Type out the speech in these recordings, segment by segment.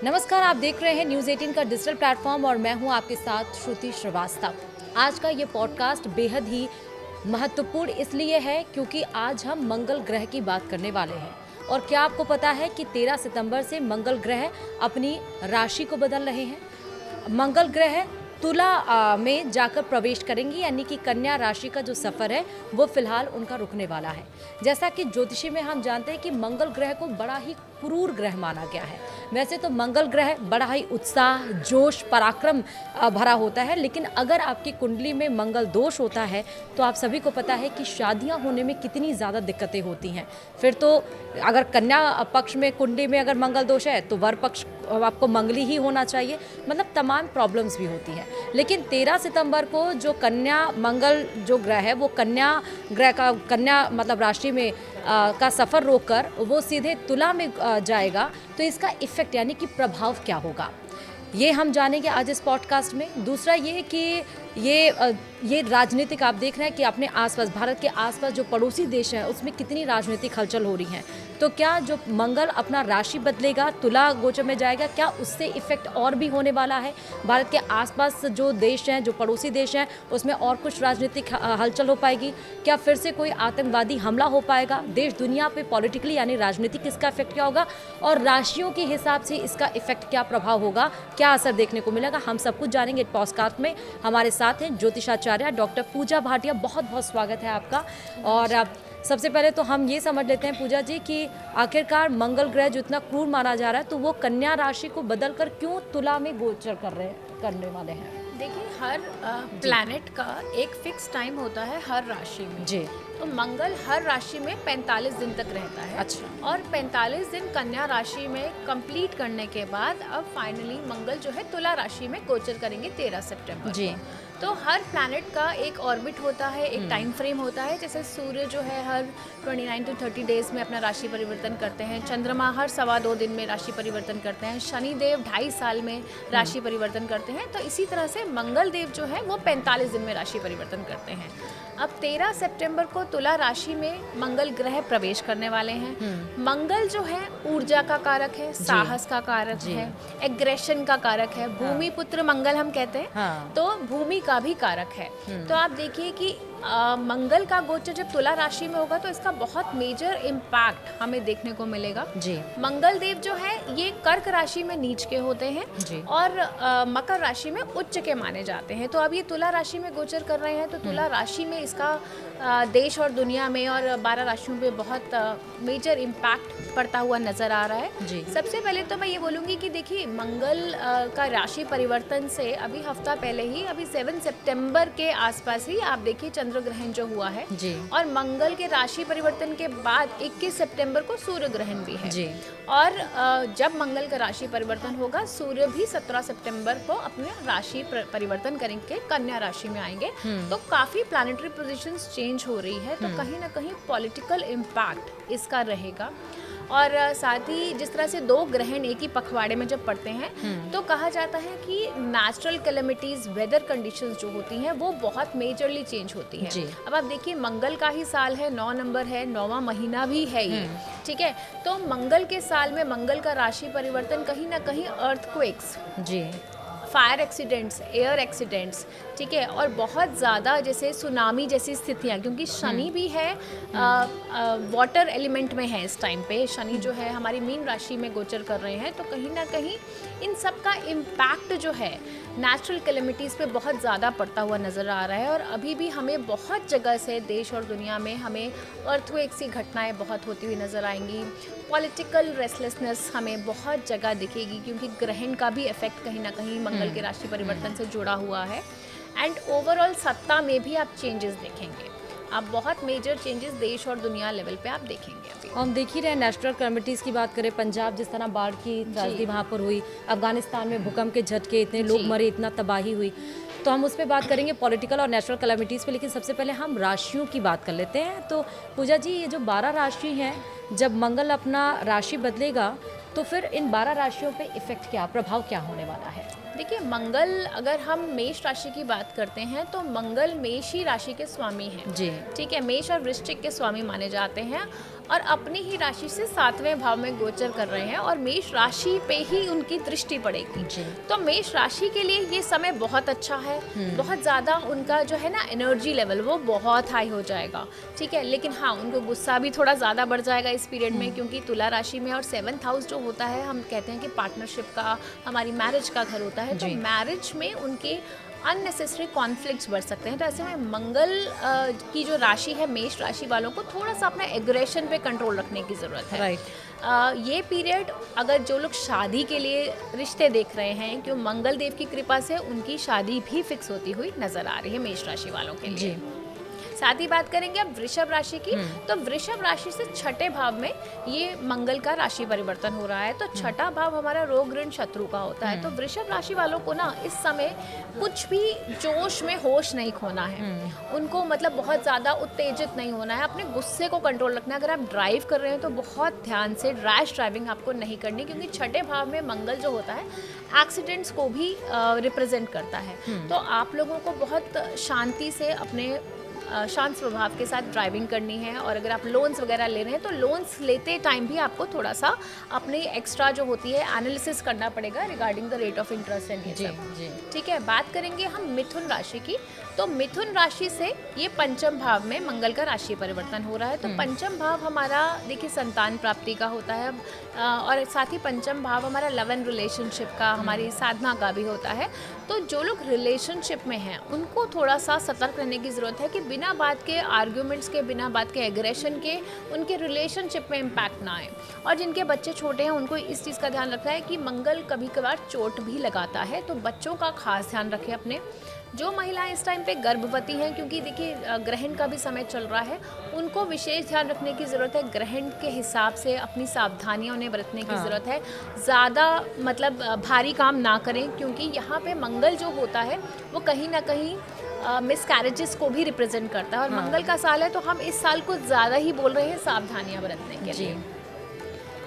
नमस्कार, आप देख रहे हैं न्यूज़ 18 का डिजिटल प्लेटफॉर्म और मैं हूं आपके साथ श्रुति श्रीवास्तव। आज का ये पॉडकास्ट बेहद ही महत्वपूर्ण इसलिए है क्योंकि आज हम मंगल ग्रह की बात करने वाले हैं। और क्या आपको पता है कि 13 सितंबर से मंगल ग्रह अपनी राशि को बदल रहे हैं। मंगल ग्रह तुला में जाकर प्रवेश करेंगी, यानी कि कन्या राशि का जो सफ़र है वो फिलहाल उनका रुकने वाला है। जैसा कि ज्योतिषी में हम जानते हैं कि मंगल ग्रह को बड़ा ही क्रूर ग्रह माना गया है। वैसे तो मंगल ग्रह बड़ा ही उत्साह, जोश, पराक्रम भरा होता है, लेकिन अगर आपकी कुंडली में मंगल दोष होता है तो आप सभी को पता है कि शादियां होने में कितनी ज़्यादा दिक्कतें होती हैं। फिर तो अगर कन्या पक्ष में कुंडली में अगर मंगल दोष है तो वर पक्ष आपको मंगली ही होना चाहिए, मतलब तमाम प्रॉब्लम्स भी होती हैं। लेकिन 13 सितंबर को जो कन्या मंगल जो ग्रह है वो कन्या ग्रह का कन्या मतलब राशि में का सफ़र रोककर वो सीधे तुला में जाएगा, तो इसका इफ़ेक्ट यानी कि प्रभाव क्या होगा ये हम जानेंगे आज इस पॉडकास्ट में। दूसरा ये कि ये राजनीतिक आप देख रहे हैं कि अपने आसपास, भारत के आसपास जो पड़ोसी देश हैं उसमें कितनी राजनीतिक हलचल हो रही हैं। तो क्या जो मंगल अपना राशि बदलेगा, तुला गोचर में जाएगा, क्या उससे इफ़ेक्ट और भी होने वाला है? भारत के आसपास जो देश हैं, जो पड़ोसी देश हैं, उसमें और कुछ राजनीतिक हलचल हो पाएगी? क्या फिर से कोई आतंकवादी हमला हो पाएगा? देश दुनिया पे पॉलिटिकली यानी राजनीतिक इसका इफेक्ट क्या होगा, और राशियों के हिसाब से इसका इफेक्ट क्या प्रभाव होगा, क्या असर देखने को मिलेगा, हम सब कुछ जानेंगे पॉडकास्ट में। हमारे साथ हैं ज्योतिषाचार्य डॉक्टर पूजा भाटिया। बहुत बहुत स्वागत है आपका। और सबसे पहले तो हम ये समझ लेते हैं पूजा जी कि आखिरकार मंगल ग्रह जो इतना क्रूर माना जा रहा है तो वो कन्या राशि को बदलकर क्यों तुला में गोचर करने वाले हैं? देखिए, हर प्लैनेट का एक फिक्स टाइम होता है हर राशि में जी। तो मंगल हर राशि में 45 दिन तक रहता है। अच्छा। और 45 दिन कन्या राशि में कंप्लीट करने के बाद अब फाइनली मंगल जो है तुला राशि में गोचर करेंगे 13 सितंबर जी। तो हर प्लैनेट का एक ऑर्बिट होता है, एक टाइम फ्रेम होता है। जैसे सूर्य जो है हर 29 to 30 डेज में अपना राशि परिवर्तन करते हैं, चंद्रमा हर 2.25 दिन में राशि परिवर्तन करते हैं, शनि देव 2.5 साल में राशि परिवर्तन करते हैं। तो इसी तरह से मंगल देव जो है वो 45 दिन में राशि परिवर्तन करते हैं। अब 13 सितंबर को तुला राशि में मंगल ग्रह प्रवेश करने वाले हैं। मंगल जो है ऊर्जा का कारक है, साहस का कारक है, एग्रेशन का कारक है, भूमि पुत्र मंगल हम कहते हैं। हाँ। तो भूमि का भी कारक है। तो आप देखिए कि मंगल का गोचर जब तुला राशि में होगा तो इसका बहुत मेजर इम्पैक्ट हमें देखने को मिलेगा। जी। मंगल देव जो है ये कर्क राशि में नीच के होते हैं जी। और मकर राशि में उच्च के माने जाते हैं। तो अब ये तुला राशि में गोचर कर रहे हैं तो तुला राशि में इसका देश और दुनिया में और 12 राशियों पे बहुत मेजर इम्पैक्ट पड़ता हुआ नजर आ रहा है। जी। सबसे पहले तो मैं ये बोलूँगी कि देखिए मंगल का राशि परिवर्तन से अभी हफ्ता पहले ही, अभी 7 सितंबर के आसपास ही आप देखिए चंद्र ग्रहण जो हुआ है। जी। और मंगल के राशि परिवर्तन के बाद 21 सितंबर को सूर्य ग्रहण भी है। जी। और जब मंगल का राशि परिवर्तन होगा, सूर्य भी 17 सितंबर को अपने राशि परिवर्तन करेंगे, कन्या राशि में आएंगे। तो काफी प्लैनेटरी पोजीशंस चेंज हो रही है, तो कहीं ना कहीं पॉलिटिकल इम्पैक्ट इसका रहेगा। और साथ ही जिस तरह से 2 ग्रहण एक ही पखवाड़े में जब पड़ते हैं तो कहा जाता है कि नेचुरल कैलेमिटीज, वेदर कंडीशंस जो होती हैं वो बहुत मेजरली चेंज होती हैं। अब आप देखिए मंगल का ही साल है, 9 नंबर है, 9वां महीना भी है ये, ठीक है। तो मंगल के साल में मंगल का राशि परिवर्तन कहीं ना कहीं अर्थक्वेक्स, जी, फायर एक्सीडेंट्स, एयर एक्सीडेंट्स, ठीक है, और बहुत ज़्यादा जैसे सुनामी जैसी स्थितियाँ, क्योंकि शनि भी है वाटर एलिमेंट में है इस टाइम पे। शनि जो है हमारी मीन राशि में गोचर कर रहे हैं, तो कहीं ना कहीं इन सब का इम्पैक्ट जो है नेचुरल कैलेमिटीज़ पे बहुत ज़्यादा पड़ता हुआ नज़र आ रहा है। और अभी भी हमें बहुत जगह से देश और दुनिया में हमें अर्थक्वेक्स की घटनाएं बहुत होती हुई नज़र आएंगी। पॉलिटिकल रेस्टलेसनेस हमें बहुत जगह दिखेगी, क्योंकि ग्रहण का भी इफेक्ट कहीं ना कहीं मंगल के राशि परिवर्तन से जुड़ा हुआ है। एंड ओवरऑल सत्ता में भी आप चेंजेस देखेंगे, आप बहुत मेजर चेंजेस देश और दुनिया लेवल पे आप देखेंगे। अभी हम देख ही रहे हैं नेशनल कैलेमिटीज़ की बात करें, पंजाब जिस तरह बाढ़ की त्रासदी वहाँ पर हुई, अफगानिस्तान में भूकंप के झटके, इतने लोग मरे, इतना तबाही हुई, तो हम उस पर बात करेंगे पॉलिटिकल और नेशनल कैलेमिटीज़ पे। लेकिन सबसे पहले हम राशियों की बात कर लेते हैं। तो पूजा जी, ये जो 12 राशि हैं, जब मंगल अपना राशि बदलेगा तो फिर इन 12 राशियों पे इफेक्ट क्या, प्रभाव क्या होने वाला है? देखिए मंगल, अगर हम मेष राशि की बात करते हैं तो मंगल मेष ही राशि के स्वामी हैं जी। ठीक है, मेष और वृश्चिक के स्वामी माने जाते हैं। और अपनी ही राशि से 7वें भाव में गोचर कर रहे हैं और मेष राशि पे ही उनकी दृष्टि पड़ेगी। जी। तो मेष राशि के लिए ये समय बहुत अच्छा है, बहुत ज़्यादा उनका जो है ना एनर्जी लेवल वो बहुत हाई हो जाएगा, ठीक है। लेकिन हाँ, उनको गुस्सा भी थोड़ा ज़्यादा बढ़ जाएगा इस पीरियड में, क्योंकि तुला राशि में और 7th हाउस जो होता है, हम कहते हैं कि पार्टनरशिप का, हमारी मैरिज का घर होता है। तो मैरिज में उनके अननेसेसरी कॉन्फ्लिक्ट्स बढ़ सकते हैं। तो ऐसे में मंगल की जो राशि है मेष राशि वालों को थोड़ा सा अपना एग्रेशन पे कंट्रोल रखने की ज़रूरत है। ये पीरियड अगर जो लोग शादी के लिए रिश्ते देख रहे हैं, क्यों मंगल देव की कृपा से उनकी शादी भी फिक्स होती हुई नजर आ रही है मेष राशि वालों के लिए। साथ ही बात करेंगे अब वृषभ राशि की। तो वृषभ राशि से 6ठे भाव में ये मंगल का राशि परिवर्तन हो रहा है। तो 6ठा भाव हमारा रोग ऋण शत्रु का होता है। तो वृषभ राशि वालों को ना इस समय कुछ भी जोश में होश नहीं खोना है। उनको मतलब बहुत ज़्यादा उत्तेजित नहीं होना है, अपने गुस्से को कंट्रोल रखना है। अगर आप ड्राइव कर रहे हैं तो बहुत ध्यान से, रैश ड्राइविंग आपको नहीं करनी, क्योंकि 6ठे भाव में मंगल जो होता है एक्सीडेंट्स को भी रिप्रेजेंट करता है। तो आप लोगों को बहुत शांति से अपने शांत स्वभाव के साथ ड्राइविंग करनी है। और अगर आप लोन्स वगैरह ले रहे हैं तो लोन्स लेते टाइम भी आपको थोड़ा सा अपनी एक्स्ट्रा जो होती है एनालिसिस करना पड़ेगा regarding the rate of interest and ये सब। ठीक है, बात करेंगे हम मिथुन राशि की। तो मिथुन राशि से ये 5म भाव में मंगल का राशि परिवर्तन हो रहा है। तो 5म भाव हमारा देखिए संतान प्राप्ति का होता है, और साथ ही 5म भाव हमारा लव एंड रिलेशनशिप का, हमारी साधना का भी होता है। तो जो लोग रिलेशनशिप में हैं उनको थोड़ा सा सतर्क रहने की ज़रूरत है कि बिना बात के आर्ग्यूमेंट्स के, बिना बात के एग्रेशन के उनके रिलेशनशिप में इम्पैक्ट ना आए। और जिनके बच्चे छोटे हैं उनको इस चीज़ का ध्यान रखना है कि मंगल कभी कभार चोट भी लगाता है, तो बच्चों का खास ध्यान रखें अपने। जो महिलाएं इस टाइम पे गर्भवती हैं, क्योंकि देखिए ग्रहण का भी समय चल रहा है, उनको विशेष ध्यान रखने की ज़रूरत है। ग्रहण के हिसाब से अपनी सावधानियां उन्हें बरतने की ज़रूरत है। ज़्यादा मतलब भारी काम ना करें, क्योंकि यहाँ पे मंगल जो होता है वो कहीं ना कहीं मिसकैरेजेस को भी रिप्रेजेंट करता है। और मंगल का साल है तो हम इस साल कुछ ज़्यादा ही बोल रहे हैं सावधानियां बरतने के लिए।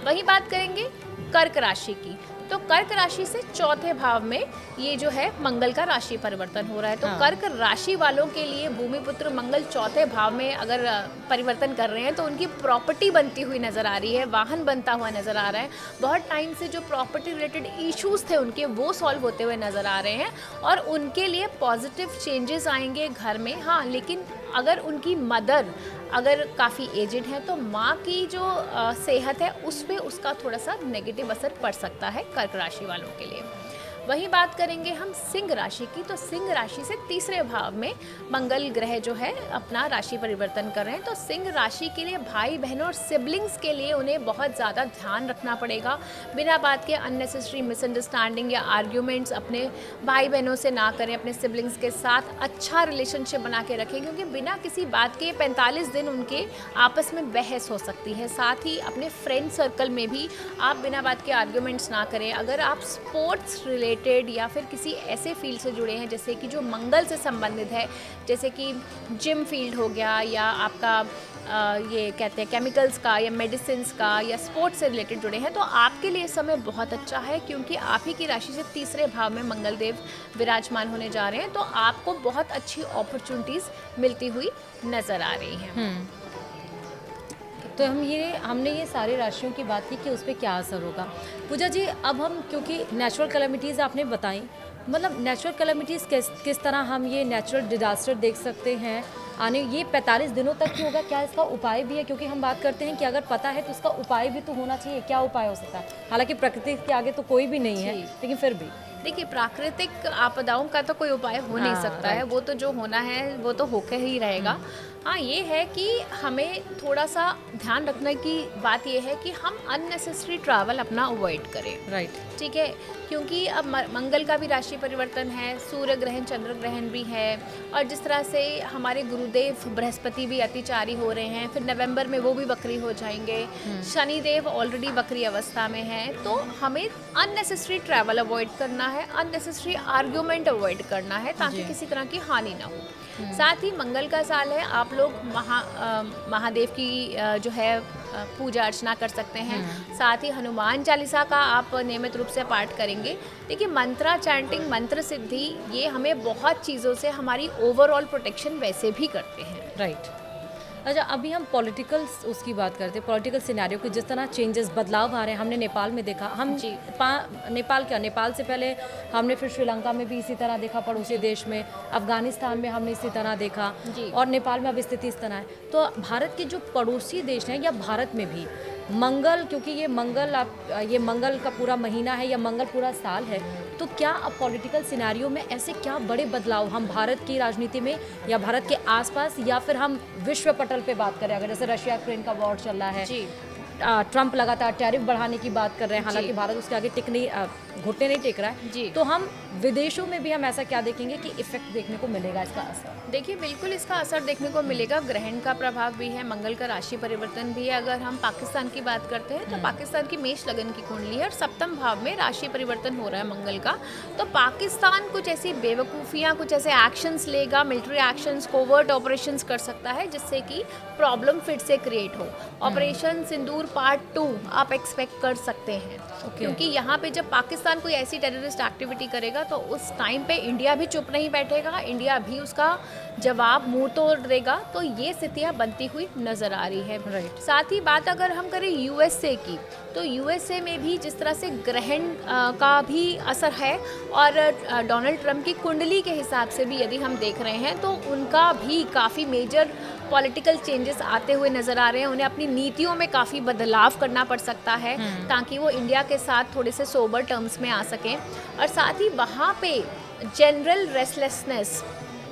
वही बात करेंगे कर्क राशि की। तो कर्क राशि से 4थे भाव में ये जो है मंगल का राशि परिवर्तन हो रहा है। तो कर्क राशि वालों के लिए भूमिपुत्र मंगल 4थे भाव में अगर परिवर्तन कर रहे हैं तो उनकी प्रॉपर्टी बनती हुई नज़र आ रही है, वाहन बनता हुआ नज़र आ रहा है। बहुत टाइम से जो प्रॉपर्टी रिलेटेड इश्यूज थे उनके, वो सॉल्व होते हुए नज़र आ रहे हैं और उनके लिए पॉजिटिव चेंजेस आएंगे घर में। हाँ, लेकिन अगर उनकी मदर अगर काफ़ी एजेड है तो माँ की जो सेहत है उस पर उसका थोड़ा सा नेगेटिव असर पड़ सकता है कर्क राशि वालों के लिए। वही बात करेंगे हम सिंह राशि की। तो सिंह राशि से 3रे भाव में मंगल ग्रह जो है अपना राशि परिवर्तन कर रहे हैं। तो सिंह राशि के लिए भाई बहनों और सिबलिंग्स के लिए उन्हें बहुत ज़्यादा ध्यान रखना पड़ेगा। बिना बात के अननेसेसरी मिसअंडरस्टैंडिंग या आर्ग्यूमेंट्स अपने भाई बहनों से ना करें। अपने सिबलिंग्स के साथ अच्छा रिलेशनशिप बना के रखें, क्योंकि बिना किसी बात के 45 दिन उनके आपस में बहस हो सकती है। साथ ही अपने फ्रेंड सर्कल में भी आप बिना बात के आर्ग्यूमेंट्स ना करें। अगर आप स्पोर्ट्स या फिर किसी ऐसे फील्ड से जुड़े हैं जैसे कि जो मंगल से संबंधित है, जैसे कि जिम फील्ड हो गया, या आपका ये कहते हैं केमिकल्स का या मेडिसिन का या स्पोर्ट्स से रिलेटेड जुड़े हैं, तो आपके लिए समय बहुत अच्छा है, क्योंकि आप ही की राशि से 3रे भाव में मंगल देव विराजमान होने जा रहे हैं। तो आपको बहुत अच्छी अपॉर्चुनिटीज़ मिलती हुई नज़र आ रही हैं। तो हमने ये सारी राशियों की बात की कि उस पर क्या असर होगा। पूजा जी, अब हम क्योंकि नेचुरल कैलेमिटीज़ आपने बताई, मतलब नेचुरल कैलेमिटीज़ किस तरह हम ये नेचुरल डिजास्टर देख सकते हैं आने, ये 45 दिनों तक ही होगा? क्या इसका उपाय भी है? क्योंकि हम बात करते हैं कि अगर पता है तो इसका उपाय भी तो होना चाहिए। क्या उपाय हो सकता है? हालांकि प्रकृति के आगे तो कोई भी नहीं है, लेकिन फिर भी देखिए, प्राकृतिक आपदाओं का तो कोई उपाय हो नहीं सकता है। वो तो जो होना है वो तो होकर ही रहेगा। हाँ, ये है कि हमें थोड़ा सा ध्यान रखने की बात ये है कि हम अननेसेसरी ट्रैवल अपना अवॉइड करें। राइट, ठीक है, क्योंकि अब मंगल का भी राशि परिवर्तन है, सूर्य ग्रहण चंद्र ग्रहण भी है, और जिस तरह से हमारे गुरुदेव बृहस्पति भी अतिचारी हो रहे हैं, फिर नवंबर में वो भी वक्री हो जाएंगे। शनिदेव ऑलरेडी वक्री अवस्था में है। तो हमें अननेसेसरी ट्रैवल अवॉइड करना है, अननेसेसरी आर्ग्यूमेंट अवॉइड करना है, ताकि किसी तरह की हानि ना हो। साथ ही मंगल का साल है, आप लोग महादेव की जो है पूजा अर्चना कर सकते हैं। साथ ही हनुमान चालीसा का आप नियमित रूप से पाठ करेंगे। देखिए, मंत्रा चैंटिंग, मंत्र सिद्धि, ये हमें बहुत चीज़ों से हमारी ओवरऑल प्रोटेक्शन वैसे भी करते हैं। राइट। अच्छा, अभी हम पॉलिटिकल उसकी बात करते हैं, पॉलिटिकल सिनेरियो की, जिस तरह चेंजेस बदलाव आ रहे हैं, हमने नेपाल में देखा। हम जी। नेपाल क्या, नेपाल से पहले हमने फिर श्रीलंका में भी इसी तरह देखा, पड़ोसी देश में, अफगानिस्तान में हमने इसी तरह देखा, जी। और नेपाल में अब स्थिति इस तरह है। तो भारत के जो पड़ोसी देश हैं या भारत में भी मंगल, क्योंकि ये मंगल का पूरा महीना है या मंगल पूरा साल है, तो क्या अब पॉलिटिकल सिनेरियो में ऐसे क्या बड़े बदलाव हम भारत की राजनीति में या भारत के आसपास, या फिर हम विश्व पटल पे बात करें, अगर जैसे रशिया यूक्रेन का वॉर चल रहा है, जी। ट्रंप लगातार टैरिफ बढ़ाने की बात कर रहे हैं, हालांकि जी। भारत उसके आगे घुटने नहीं टेक रहा है, जी। तो हम विदेशों में भी हम ऐसा क्या देखेंगे कि इफेक्ट देखने को मिलेगा, इसका असर? देखिए, बिल्कुल इसका असर देखने को मिलेगा। ग्रहण का प्रभाव भी है, मंगल का राशि परिवर्तन भी है। अगर हम पाकिस्तान की बात करते हैं तो पाकिस्तान की मेष लगन की कुंडली है और सप्तम भाव में राशि परिवर्तन हो रहा है मंगल का। तो पाकिस्तान कुछ ऐसी बेवकूफ़ियाँ, कुछ ऐसे एक्शंस लेगा, मिलिट्री एक्शंस, कोवर्ट ऑपरेशंस कर सकता है, जिससे कि प्रॉब्लम फिर से क्रिएट हो। ऑपरेशन सिंदूर पार्ट 2 आप एक्सपेक्ट कर सकते हैं। क्योंकि यहाँ पे जब पाकिस्तान कोई ऐसी टेररिस्ट एक्टिविटी करेगा तो उस टाइम पे इंडिया भी चुप नहीं बैठेगा, इंडिया भी उसका जवाब मुंह तोड़ देगा। तो ये स्थितियाँ बनती हुई नजर आ रही है। राइट। साथ ही बात अगर हम करें यूएसए की, तो यूएसए में भी जिस तरह से ग्रहण का भी असर है और डोनाल्ड ट्रंप की कुंडली के हिसाब से भी यदि हम देख रहे हैं तो उनका भी काफ़ी मेजर पॉलिटिकल चेंजेस आते हुए नज़र आ रहे हैं। उन्हें अपनी नीतियों में काफ़ी बदलाव करना पड़ सकता है ताकि वो इंडिया के साथ थोड़े से सोबर टर्म्स में आ सकें। और साथ ही वहाँ पे जनरल रेस्टलेसनेस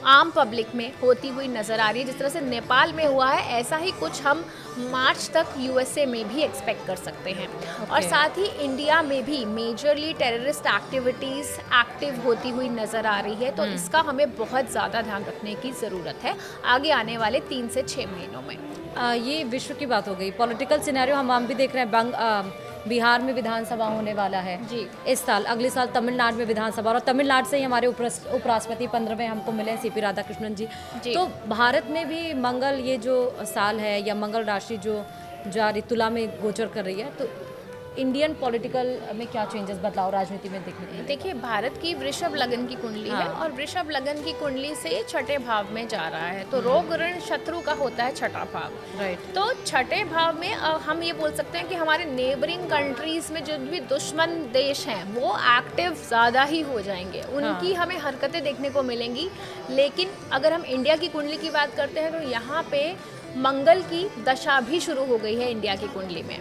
आम पब्लिक में होती हुई नज़र आ रही है। जिस तरह से नेपाल में हुआ है, ऐसा ही कुछ हम मार्च तक यूएसए में भी एक्सपेक्ट कर सकते हैं। और साथ ही इंडिया में भी मेजरली टेररिस्ट एक्टिविटीज़ एक्टिव होती हुई नज़र आ रही है। तो इसका हमें बहुत ज़्यादा ध्यान रखने की ज़रूरत है आगे आने वाले 3 से 6 महीनों में। ये विश्व की बात हो गई। पॉलिटिकल सिनेरियो हम भी देख रहे हैं, बिहार में विधानसभा होने वाला है जी। इस साल, अगले साल तमिलनाडु में विधानसभा, और तमिलनाडु से ही हमारे उपराष्ट्रपति 15वें हमको मिले सीपी राधाकृष्णन जी। तो भारत में भी मंगल, ये जो साल है या मंगल राशि जो जा रही तुला में गोचर कर रही है, तो इंडियन पॉलिटिकल में क्या चेंजेस, बदलाव राजनीति में देखने को मिलेगा? देखिए, भारत की वृषभ लगन की कुंडली है और वृषभ लगन की कुंडली से छठे भाव में जा रहा है। तो रोग ऋण शत्रु का होता है छठा भाव। राइट। तो छठे भाव में हम ये बोल सकते हैं कि हमारे नेबरिंग कंट्रीज में जो भी दुश्मन देश हैं वो एक्टिव ज़्यादा ही हो जाएंगे, उनकी हमें हरकतें देखने को मिलेंगी। लेकिन अगर हम इंडिया की कुंडली की बात करते हैं तो यहाँ पे मंगल की दशा भी शुरू हो गई है इंडिया की कुंडली में।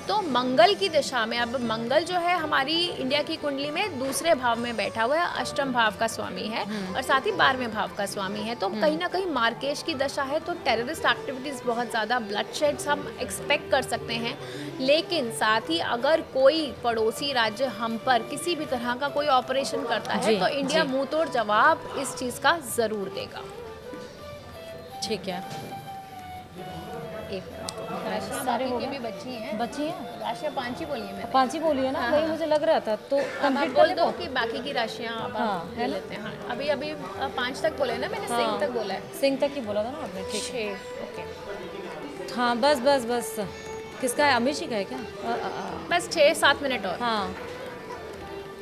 तो मंगल की दशा में अब मंगल जो है हमारी इंडिया की कुंडली में दूसरे भाव में बैठा हुआ है, अष्टम भाव का स्वामी है और साथ ही 12वें भाव का स्वामी है। तो कहीं ना कहीं मार्केश की दशा है, तो टेररिस्ट एक्टिविटीज़, बहुत ज़्यादा ब्लडशेड्स हम एक्सपेक्ट कर सकते हैं। लेकिन साथ ही अगर कोई पड़ोसी राज्य हम पर किसी भी तरह का कोई ऑपरेशन करता है तो इंडिया मुंह तोड़ जवाब इस चीज़ का ज़रूर देगा। ठीक है। राशियाँ सारे हो बाकी गए? की भी बच्ची हैं। बच्ची हैं? राशियाँ 5 ही बोली है मैंने। 5 ही बोली है ना? हाँ, वही हाँ। मुझे लग रहा था, तो अब आप कंप्लीट बोल कर दो दो कि बाकी की राशियाँ अब हाँ, आप है ले ना? लेते हैं। हाँ, अभी 5 तक बोले ना मैंने, हाँ। सिंह तक बोला है। सिंह तक ही बोला था ना आपने? ठीक है। 6 ओके, हाँ, बस किसका है, अमित जी का है क्या? बस 6-7 मिनट और। हाँ,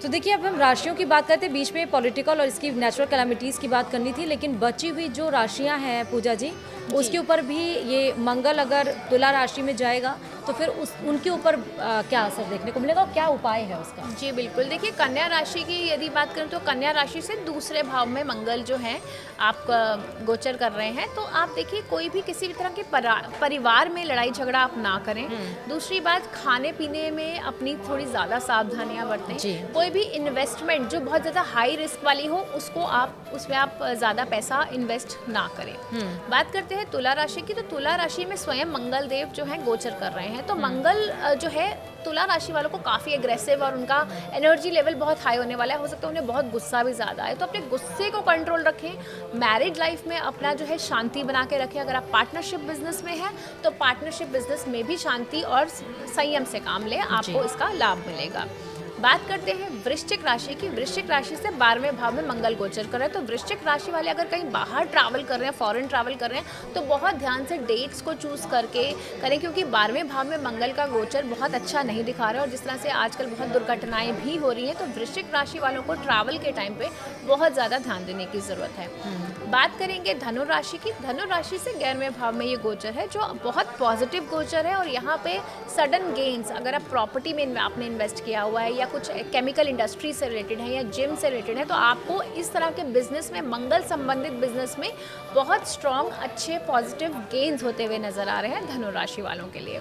तो देखिए, अब हम राशियों की बात करते हैं, बीच में पॉलिटिकल और इसकी नेचुरल कैलामिटीज़ की बात करनी थी, लेकिन बची हुई जो राशियां हैं पूजा जी, उसके ऊपर भी ये मंगल अगर तुला राशि में जाएगा तो फिर उनके ऊपर क्या असर देखने को मिलेगा और क्या उपाय है उसका? जी बिल्कुल, देखिए कन्या राशि की यदि बात करें तो कन्या राशि से दूसरे भाव में मंगल जो है आप गोचर कर रहे हैं। तो आप देखिए, कोई भी किसी भी तरह के परिवार में लड़ाई झगड़ा आप ना करें। दूसरी बात, खाने पीने में अपनी थोड़ी ज़्यादा सावधानियाँ बरतें। कोई भी इन्वेस्टमेंट जो बहुत ज़्यादा हाई रिस्क वाली हो उसमें आप ज़्यादा पैसा इन्वेस्ट ना करें। बात करते हैं तुला राशि की, तो तुला राशि में स्वयं मंगल देव जो है गोचर कर रहे हैं। तो मंगल जो है तुला राशि वालों को काफ़ी एग्रेसिव और उनका एनर्जी लेवल बहुत हाई होने वाला है। हो सकता है उन्हें बहुत गुस्सा भी ज़्यादा है, तो अपने गुस्से को कंट्रोल रखें। मैरिड लाइफ में अपना जो है शांति बना के रखें। अगर आप पार्टनरशिप बिजनेस में हैं तो पार्टनरशिप बिजनेस में भी शांति और संयम से काम लें, आपको इसका लाभ मिलेगा। बात करते हैं वृश्चिक राशि की। वृश्चिक राशि से 12वें भाव में मंगल गोचर कर रहे हैं, तो वृश्चिक राशि वाले अगर कहीं बाहर ट्रैवल कर रहे हैं, फॉरेन ट्रैवल कर रहे हैं, तो बहुत ध्यान से डेट्स को चूज़ करके करें, क्योंकि 12वें भाव में मंगल का गोचर बहुत अच्छा नहीं दिखा रहा है और जिस तरह से आजकल बहुत दुर्घटनाएं भी हो रही हैं, तो वृश्चिक राशि वालों को ट्रैवल के टाइम पे बहुत ज़्यादा ध्यान देने की ज़रूरत है। बात करेंगे धनु राशि की। धनु राशि से 11वें भाव में ये गोचर है, जो बहुत पॉजिटिव गोचर है और यहाँ पे सडन गेन्स, अगर आप प्रॉपर्टी में आपने इन्वेस्ट किया हुआ है या कुछ केमिकल इंडस्ट्री से रिलेटेड है या जिम से रिलेटेड है, तो आपको इस तरह के बिजनेस में, मंगल संबंधित बिजनेस में बहुत स्ट्रॉन्ग, अच्छे पॉजिटिव गेन्स होते हुए नजर आ रहे हैं धनु राशि वालों के लिए।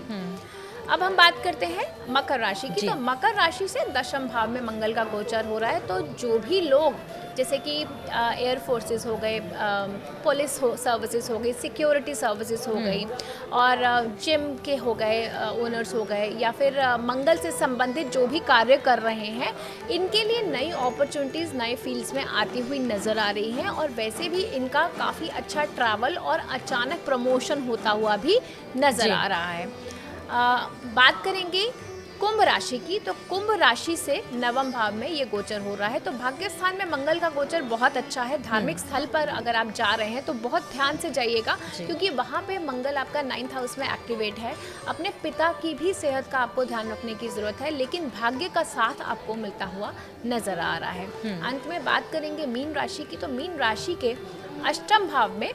अब हम बात करते हैं मकर राशि की। तो मकर राशि से 10वें भाव में मंगल का गोचर हो रहा है, तो जो भी लोग जैसे कि एयर फोर्सेस हो गए, पुलिस सर्विसेज हो गई, सिक्योरिटी सर्विसेज हो गई और जिम के हो गए ओनर्स हो गए, या फिर मंगल से संबंधित जो भी कार्य कर रहे हैं, इनके लिए नई अपॉर्चुनिटीज़ नए फील्ड्स में आती हुई नज़र आ रही हैं और वैसे भी इनका काफ़ी अच्छा ट्रैवल और अचानक प्रमोशन होता हुआ भी नज़र आ रहा है। बात करेंगे कुंभ राशि की। तो कुंभ राशि से 9वें भाव में ये गोचर हो रहा है, तो भाग्य स्थान में मंगल का गोचर बहुत अच्छा है। धार्मिक स्थल पर अगर आप जा रहे हैं तो बहुत ध्यान से जाइएगा, क्योंकि वहाँ पे मंगल आपका 9th हाउस में एक्टिवेट है। अपने पिता की भी सेहत का आपको ध्यान रखने की ज़रूरत है, लेकिन भाग्य का साथ आपको मिलता हुआ नज़र आ रहा है। अंत में बात करेंगे मीन राशि की। तो मीन राशि के 8वें भाव में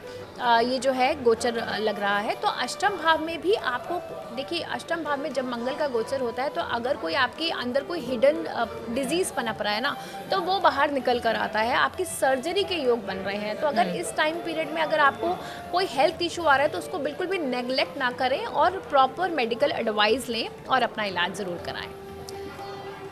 ये जो है गोचर लग रहा है, तो 8वें भाव में भी आपको देखिए, 8वें भाव में जब मंगल का गोचर होता है, तो अगर कोई आपके अंदर कोई हिडन डिजीज़ पनप रहा है ना, तो वो बाहर निकल कर आता है। आपकी सर्जरी के योग बन रहे हैं, तो अगर इस टाइम पीरियड में अगर आपको कोई हेल्थ इशू आ रहा है, तो उसको बिल्कुल भी नेग्लेक्ट ना करें और प्रॉपर मेडिकल एडवाइस लें और अपना इलाज ज़रूर कराएं।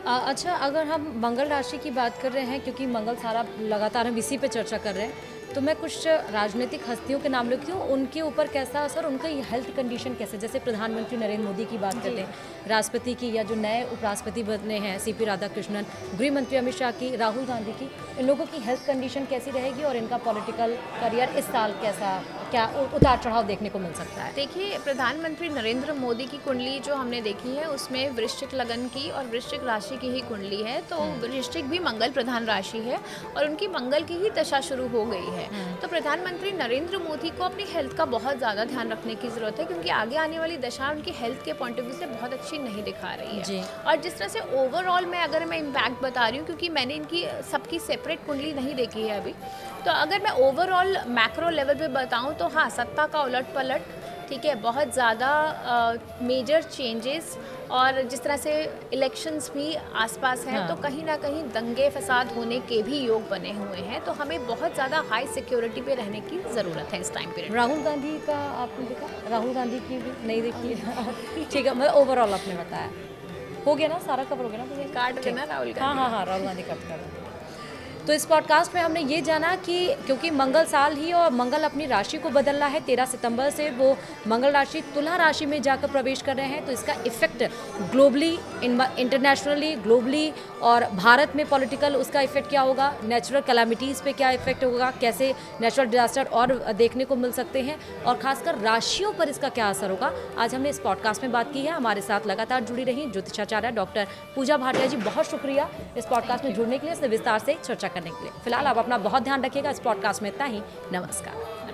अच्छा, अगर हम मंगल राशि की बात कर रहे हैं, क्योंकि मंगल सारा लगातार हम इसी पे चर्चा कर रहे हैं, तो मैं कुछ राजनीतिक हस्तियों के नाम लेती हूँ, उनके ऊपर कैसा असर, उनका हेल्थ कंडीशन कैसे, जैसे प्रधानमंत्री नरेंद्र मोदी की बात करते हैं, राष्ट्रपति की, या जो नए उपराष्ट्रपति बने हैं सीपी राधाकृष्णन, गृह मंत्री अमित शाह की, राहुल गांधी की, इन लोगों की हेल्थ कंडीशन कैसी रहेगी और इनका पॉलिटिकल करियर इस साल कैसा, क्या उतार चढ़ाव देखने को मिल सकता है? देखिए, प्रधानमंत्री नरेंद्र मोदी की कुंडली जो हमने देखी है, उसमें वृश्चिक लगन की और वृश्चिक राशि की ही कुंडली है, तो वृश्चिक भी मंगल प्रधान राशि है और उनकी मंगल की ही दशा शुरू हो गई है। तो प्रधानमंत्री नरेंद्र मोदी को अपनी हेल्थ का बहुत ज़्यादा ध्यान रखने की ज़रूरत है, क्योंकि आगे आने वाली दशा उनकी हेल्थ के पॉइंट ऑफ व्यू से बहुत अच्छी नहीं दिखा रही है। और जिस तरह से ओवरऑल में अगर मैं इम्पैक्ट बता रही हूँ, क्योंकि मैंने इनकी सबकी सेपरेट कुंडली नहीं देखी है अभी, तो अगर मैं ओवरऑल मैक्रो लेवल पे बताऊँ तो हाँ, सत्ता का उलट पलट, ठीक है, बहुत ज़्यादा मेजर चेंजेस, और जिस तरह से इलेक्शंस भी आसपास हैं, तो कहीं ना कहीं दंगे फसाद होने के भी योग बने हुए हैं, तो हमें बहुत ज़्यादा हाई सिक्योरिटी पे रहने की ज़रूरत है इस टाइम पीरियड। राहुल गांधी का आपने देखा? राहुल गांधी की भी नहीं देखी? ठीक है, मतलब ओवरऑल आपने बताया, हो गया ना, सारा कवर हो गया ना, कार्ड देना राहुल गांधी। हाँ, राहुल गांधी का। तो इस पॉडकास्ट में हमने ये जाना कि क्योंकि मंगल साल ही और मंगल अपनी राशि को बदल रहा है, 13 सितंबर से वो मंगल राशि तुला राशि में जाकर प्रवेश कर रहे हैं, तो इसका इफेक्ट ग्लोबली, इंटरनेशनली, ग्लोबली और भारत में पॉलिटिकल उसका इफेक्ट क्या होगा, नेचुरल कैलामिटीज़ पे क्या इफेक्ट होगा, कैसे नेचुरल डिजास्टर और देखने को मिल सकते हैं, और खासकर राशियों पर इसका क्या असर होगा, आज हमने इस पॉडकास्ट में बात की है। हमारे साथ लगातार जुड़ी रही ज्योतिषाचार्य डॉक्टर पूजा भाटिया जी, बहुत शुक्रिया इस पॉडकास्ट में जुड़ने के लिए, इससे विस्तार से चर्चा करने के लिए। फिलहाल आप अपना बहुत ध्यान रखिएगा। इस पॉडकास्ट में इतना ही। नमस्कार।